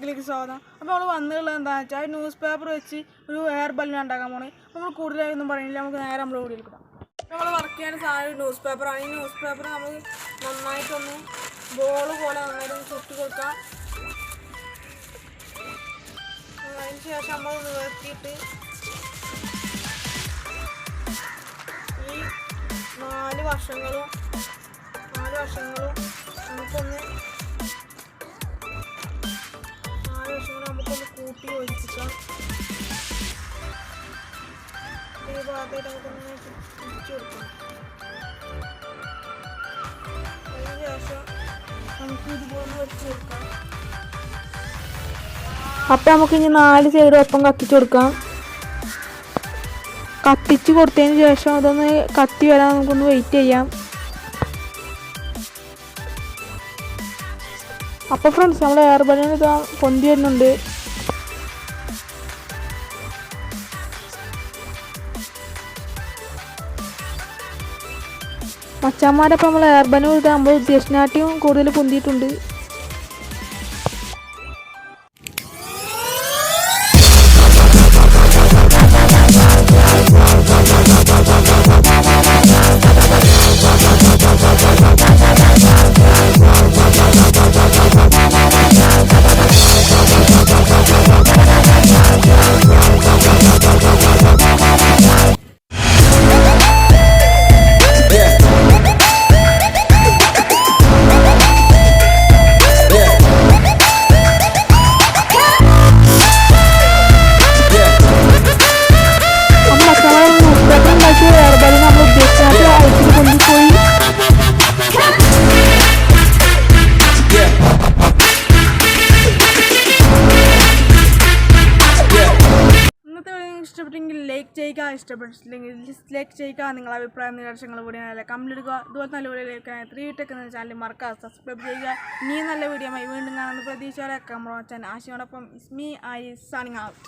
ടെക്കിലേക്ക് സ്വാഗതം. അപ്പോൾ നമ്മൾ വന്നിട്ടുള്ളത് എന്താണെന്ന് വെച്ചാൽ ന്യൂസ് പേപ്പർ വെച്ച് ഒരു എയർബലൂൺ ഉണ്ടാക്കാൻ പോണേ. നമ്മൾ കൂടുതലായൊന്നും പറയുന്നില്ല, നമുക്ക് നേരെ നമ്മൾ കൂടി എടുക്കാം. നമ്മൾ വർക്ക് ചെയ്യുന്ന സാധനം ന്യൂസ് പേപ്പറാണ്. ഈ ന്യൂസ് പേപ്പർ നമ്മൾ നന്നായിട്ടൊന്ന് ബോൾ പോലെ നന്നായിട്ടൊന്ന് ചുറ്റി കൊടുക്കാം. അതിന് ശേഷം നമ്മൾ നിവർത്തിയിട്ട് ഈ നാല് വശങ്ങളും നമുക്കൊന്ന് കൂട്ടി യോജിപ്പിക്കാം. ഈ ഭാഗത്തായിട്ട് നമുക്കൊന്ന് തിരിച്ചു കൊടുക്കാം. അതിന് ശേഷം നമുക്ക് ഇതുപോലെ വെച്ച് കൊടുക്കാം. അപ്പം നമുക്ക് ഇനി 4 സൈഡും ഒപ്പം കത്തിച്ച് കൊടുക്കാം. കത്തിച്ച് കൊടുത്തതിന് ശേഷം അതൊന്ന് കത്തി വരാൻ നമുക്കൊന്ന് വെയിറ്റ് ചെയ്യാം. അപ്പോൾ ഫ്രണ്ട്സ്, നമ്മൾ എയർബലൂൺ ഇതാ പൊന്തി വരുന്നുണ്ട്. മച്ചാന്മാരപ്പം നമ്മൾ എയർബലൂൺ ഇതാ നമ്മൾ ഉദ്ദേശിച്ചതിനാട്ടിയും കൂടുതൽ പൊന്തിയിട്ടുണ്ട്. ഇഷ്ടപ്പെട്ടെങ്കിൽ ലൈക്ക് ചെയ്യുക, ഇഷ്ടപ്പെട്ടില്ലെങ്കിൽ ഡിസ്ലൈക്ക് ചെയ്യുക. നിങ്ങളുടെ അഭിപ്രായം നിർദ്ദേശങ്ങൾ കൂടി നല്ല കമന്റ് ഇടുക. ഇതുപോലെ നല്ല വീഡിയോ കേൾക്കാൻ 3ടെക് എന്ന ചാനൽ മറക്കാതെ സബ്സ്ക്രൈബ് ചെയ്യുക. ഇനിയും നല്ല വീഡിയോയുമായി വീണ്ടും കാണുന്ന പ്രതീക്ഷയോടെ കമറോച്ചാൻ ആശയോടൊപ്പം ഇസ്മി ഐ സൈനിങ് ഔട്ട്.